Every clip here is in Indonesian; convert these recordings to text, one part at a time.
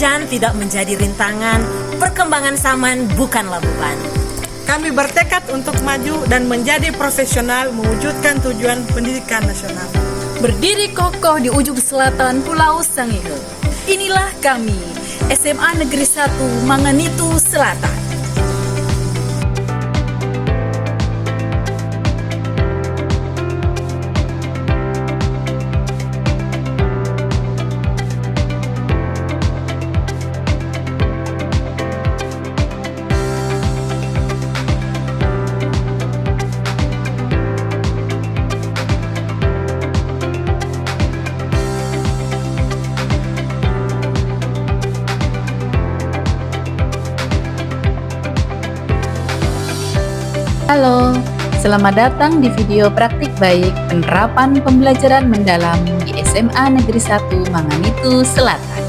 hujan tidak menjadi rintangan, perkembangan zaman bukanlah beban. Kami bertekad untuk maju dan menjadi profesional mewujudkan tujuan pendidikan nasional. Berdiri kokoh di ujung selatan Pulau Sangihe. Inilah kami, SMA Negeri 1 Manganitu Selatan. Halo, selamat datang di video praktik baik penerapan pembelajaran mendalam di SMA Negeri 1 Manganitu Selatan.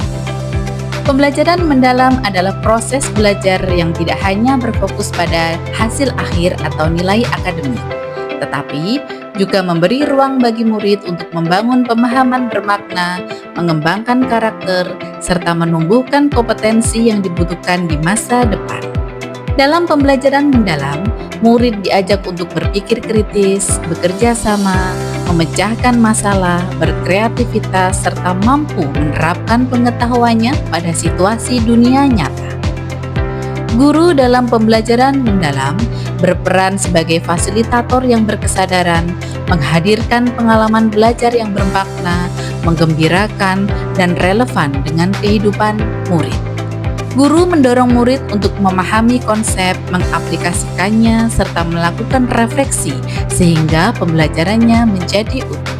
Pembelajaran mendalam adalah proses belajar yang tidak hanya berfokus pada hasil akhir atau nilai akademik, tetapi juga memberi ruang bagi murid untuk membangun pemahaman bermakna, mengembangkan karakter, serta menumbuhkan kompetensi yang dibutuhkan di masa depan. Dalam pembelajaran mendalam, murid diajak untuk berpikir kritis, bekerja sama, memecahkan masalah, berkreativitas, serta mampu menerapkan pengetahuannya pada situasi dunia nyata. Guru dalam pembelajaran mendalam berperan sebagai fasilitator yang berkesadaran, menghadirkan pengalaman belajar yang bermakna, menggembirakan, dan relevan dengan kehidupan murid. Guru mendorong murid untuk memahami konsep, mengaplikasikannya, serta melakukan refleksi sehingga pembelajarannya menjadi utuh.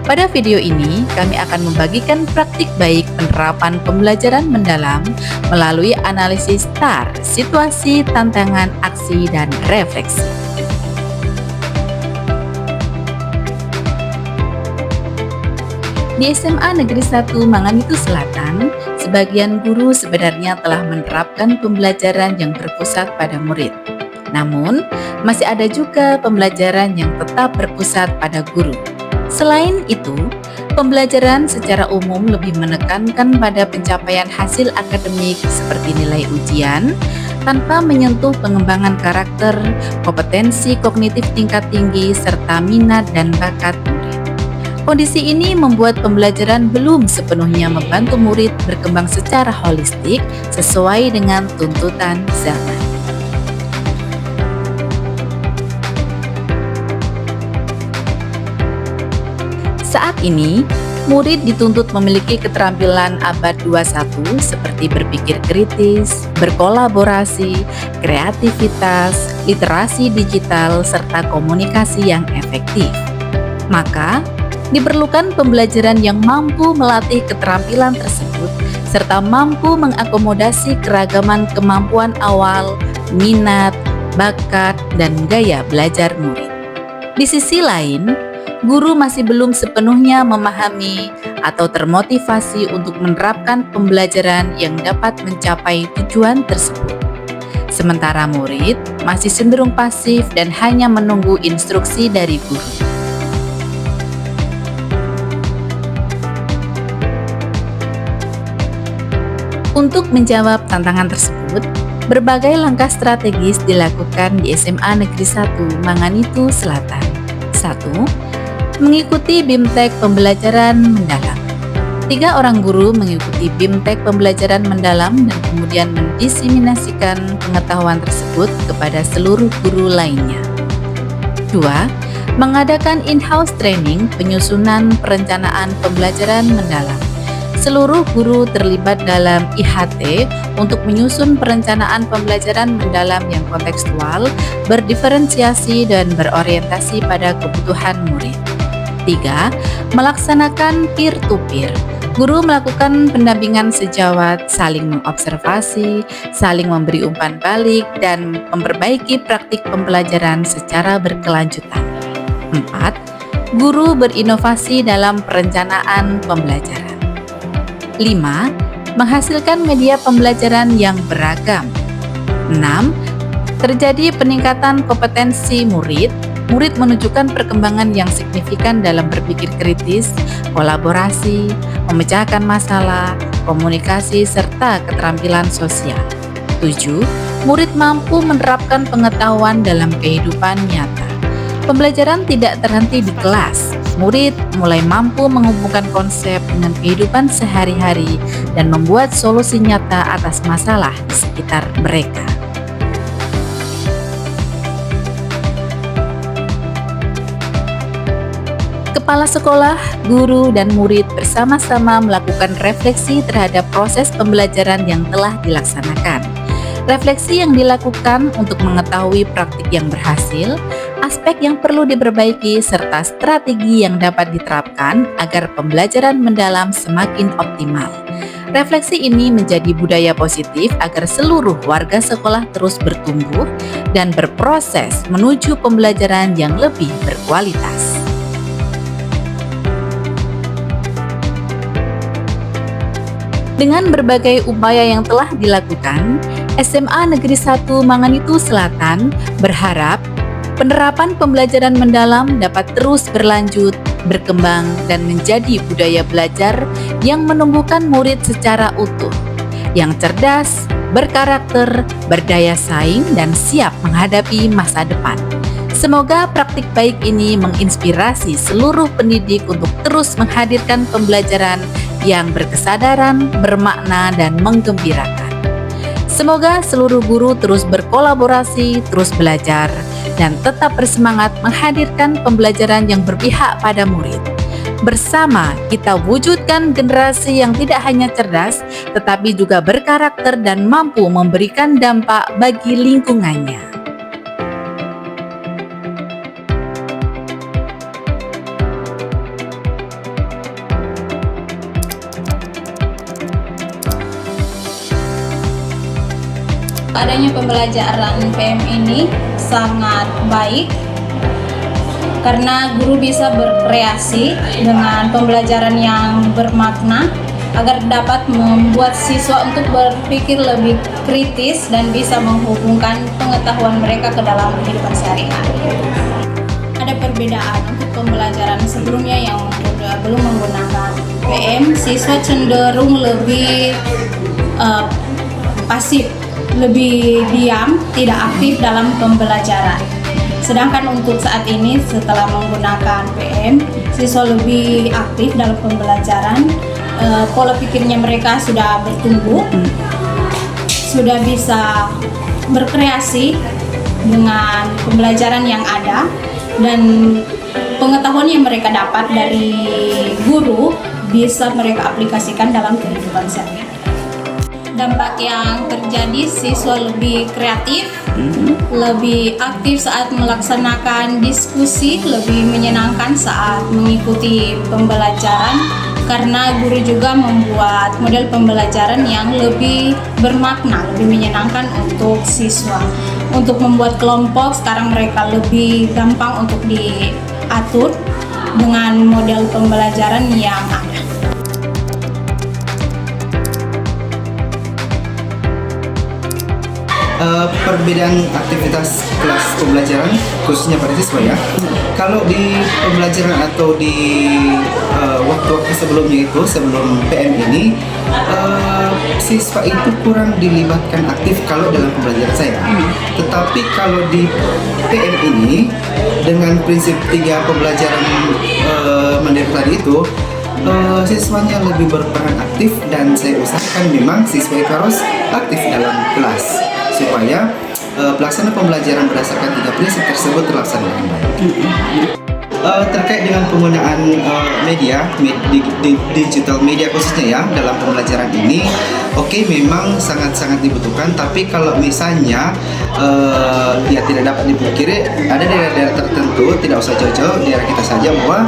Pada video ini, kami akan membagikan praktik baik penerapan pembelajaran mendalam melalui analisis STAR, situasi, tantangan, aksi, dan refleksi. Di SMA Negeri 1 Manganitu Selatan, sebagian guru sebenarnya telah menerapkan pembelajaran yang berpusat pada murid. Namun, masih ada juga pembelajaran yang tetap berpusat pada guru. Selain itu, pembelajaran secara umum lebih menekankan pada pencapaian hasil akademik seperti nilai ujian, tanpa menyentuh pengembangan karakter, kompetensi kognitif tingkat tinggi, serta minat dan bakat murid. Kondisi ini membuat pembelajaran belum sepenuhnya membantu murid berkembang secara holistik sesuai dengan tuntutan zaman. Saat ini, murid dituntut memiliki keterampilan abad 21 seperti berpikir kritis, berkolaborasi, kreativitas, literasi digital, serta komunikasi yang efektif. Maka, diperlukan pembelajaran yang mampu melatih keterampilan tersebut, serta mampu mengakomodasi keragaman kemampuan awal, minat, bakat, dan gaya belajar murid. Di sisi lain, guru masih belum sepenuhnya memahami atau termotivasi untuk menerapkan pembelajaran yang dapat mencapai tujuan tersebut. Sementara murid masih cenderung pasif dan hanya menunggu instruksi dari guru. Untuk menjawab tantangan tersebut, berbagai langkah strategis dilakukan di SMA Negeri 1 Manganitu Selatan. 1. Mengikuti BIMTEK pembelajaran mendalam. 3 orang guru mengikuti BIMTEK pembelajaran mendalam dan kemudian mendiseminasikan pengetahuan tersebut kepada seluruh guru lainnya. 2. Mengadakan in-house training penyusunan perencanaan pembelajaran mendalam. Seluruh guru terlibat dalam IHT untuk menyusun perencanaan pembelajaran mendalam yang kontekstual, berdiferensiasi, dan berorientasi pada kebutuhan murid. 3. Melaksanakan peer-to-peer. Guru melakukan pendampingan sejawat, saling mengobservasi, saling memberi umpan balik, dan memperbaiki praktik pembelajaran secara berkelanjutan. 4. Guru berinovasi dalam perencanaan pembelajaran. 5. Menghasilkan media pembelajaran yang beragam. 6. Terjadi peningkatan kompetensi murid. Murid menunjukkan perkembangan yang signifikan dalam berpikir kritis, kolaborasi, memecahkan masalah, berkomunikasi, serta keterampilan sosial. 7. Murid mampu menerapkan pengetahuan dalam kehidupan nyata. Pembelajaran tidak terhenti di kelas. Murid mulai mampu menghubungkan konsep dengan kehidupan sehari-hari dan membuat solusi nyata atas masalah di sekitar mereka. Kepala sekolah, guru, dan murid bersama-sama melakukan refleksi terhadap proses pembelajaran yang telah dilaksanakan. Refleksi yang dilakukan untuk mengetahui praktik yang berhasil, aspek yang perlu diperbaiki, serta strategi yang dapat diterapkan agar pembelajaran mendalam semakin optimal. Refleksi ini menjadi budaya positif agar seluruh warga sekolah terus bertumbuh dan berproses menuju pembelajaran yang lebih berkualitas. Dengan berbagai upaya yang telah dilakukan, SMA Negeri 1 Manganitu Selatan berharap penerapan pembelajaran mendalam dapat terus berlanjut, berkembang, dan menjadi budaya belajar yang menumbuhkan murid secara utuh, yang cerdas, berkarakter, berdaya saing, dan siap menghadapi masa depan. Semoga praktik baik ini menginspirasi seluruh pendidik untuk terus menghadirkan pembelajaran yang berkesadaran, bermakna, dan menggembirakan. Semoga seluruh guru terus berkolaborasi, terus belajar, dan tetap bersemangat menghadirkan pembelajaran yang berpihak pada murid. Bersama kita wujudkan generasi yang tidak hanya cerdas, tetapi juga berkarakter dan mampu memberikan dampak bagi lingkungannya. Adanya pembelajaran PM ini sangat baik karena guru bisa berkreasi dengan pembelajaran yang bermakna agar dapat membuat siswa untuk berpikir lebih kritis dan bisa menghubungkan pengetahuan mereka ke dalam kehidupan sehari-hari. Ada perbedaan untuk pembelajaran sebelumnya yang belum menggunakan PM, siswa cenderung lebih pasif, lebih diam, tidak aktif dalam pembelajaran. Sedangkan untuk saat ini setelah menggunakan PM, siswa lebih aktif dalam pembelajaran, pola pikirnya mereka sudah bertumbuh, sudah bisa berkreasi dengan pembelajaran yang ada, dan pengetahuan yang mereka dapat dari guru bisa mereka aplikasikan dalam kehidupan sehari-hari. Dampak yang terjadi, siswa lebih kreatif, lebih aktif saat melaksanakan diskusi, lebih menyenangkan saat mengikuti pembelajaran karena guru juga membuat model pembelajaran yang lebih bermakna, lebih menyenangkan untuk siswa. Untuk membuat kelompok, sekarang mereka lebih gampang untuk diatur dengan model pembelajaran yang ada. Perbedaan aktivitas kelas pembelajaran khususnya pada siswa ya. Kalau di pembelajaran atau di waktu-waktu sebelumnya itu, sebelum PM ini, siswa itu kurang dilibatkan aktif kalau dalam pembelajaran saya. Tetapi kalau di PM ini, dengan prinsip 3 pembelajaran mandiri tadi itu, siswanya lebih berperan aktif, dan saya usahakan memang siswa itu harus aktif dalam kelas supaya pelaksanaan pembelajaran berdasarkan 3 prinsip tersebut terlaksana dengan baik. Terkait dengan penggunaan digital media khususnya ya dalam pembelajaran ini, memang sangat-sangat dibutuhkan. Tapi kalau misalnya ya tidak dapat dipungkiri, ada daerah-daerah tertentu, tidak usah jauh-jauh, daerah kita saja bahwa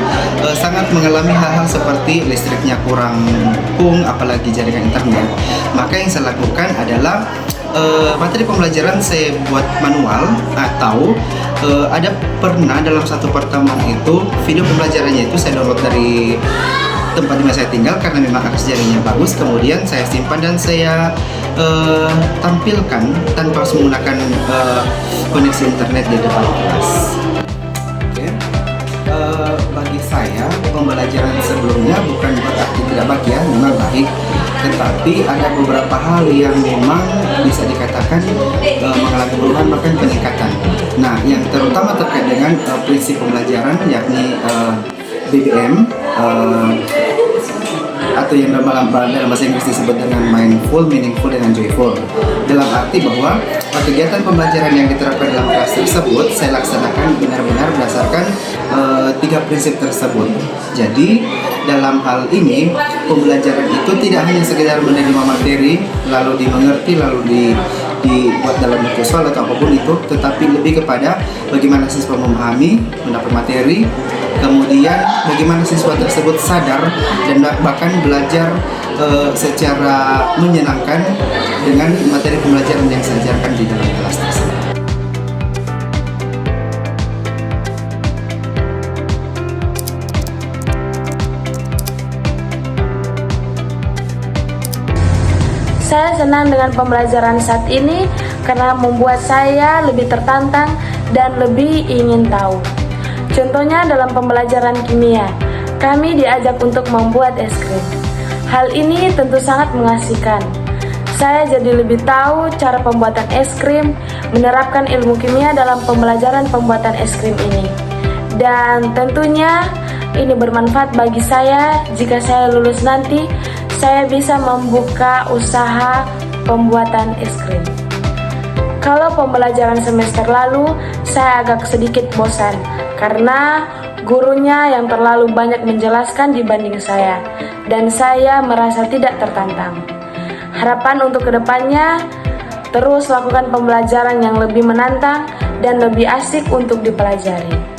sangat mengalami hal-hal seperti listriknya kurang rampung, apalagi jaringan internet. Maka yang saya lakukan adalah materi pembelajaran saya buat manual, atau ada pernah dalam satu pertemuan itu video pembelajarannya itu saya download dari tempat di mana saya tinggal karena memang akses jaringannya bagus, kemudian saya simpan dan saya tampilkan tanpa harus menggunakan koneksi internet di depan kelas. bagi saya pembelajaran sebelumnya bukan berarti tidak baik ya, memang baik, tetapi ada beberapa hal yang memang bisa dikatakan mengalami perubahan bahkan peningkatan. Nah, yang terutama terkait dengan prinsip pembelajaran yakni BBM atau yang dalam bahasa Inggris disebut dengan mindful, meaningful, dan joyful. Dalam arti bahwa kegiatan pembelajaran yang diterapkan dalam kelas tersebut saya laksanakan benar-benar berdasarkan 3 prinsip tersebut. Jadi dalam hal ini pembelajaran itu tidak hanya sekedar menerima materi lalu dimengerti lalu dibuat dalam bentuk soal atau apapun itu, tetapi lebih kepada bagaimana siswa memahami, mendapat materi, kemudian bagaimana siswa tersebut sadar dan bahkan belajar secara menyenangkan dengan materi pembelajaran yang saya ajarkan di dalam kelas tersebut. Saya senang dengan pembelajaran saat ini karena membuat saya lebih tertantang dan lebih ingin tahu. Contohnya dalam pembelajaran kimia, kami diajak untuk membuat es krim. Hal ini tentu sangat mengasihkan. Saya jadi lebih tahu cara pembuatan es krim, menerapkan ilmu kimia dalam pembelajaran pembuatan es krim ini. Dan tentunya ini bermanfaat bagi saya jika saya lulus nanti. Saya bisa membuka usaha pembuatan es krim. Kalau pembelajaran semester lalu, saya agak sedikit bosan karena gurunya yang terlalu banyak menjelaskan dibanding saya, dan saya merasa tidak tertantang. Harapan untuk kedepannya, terus lakukan pembelajaran yang lebih menantang dan lebih asik untuk dipelajari.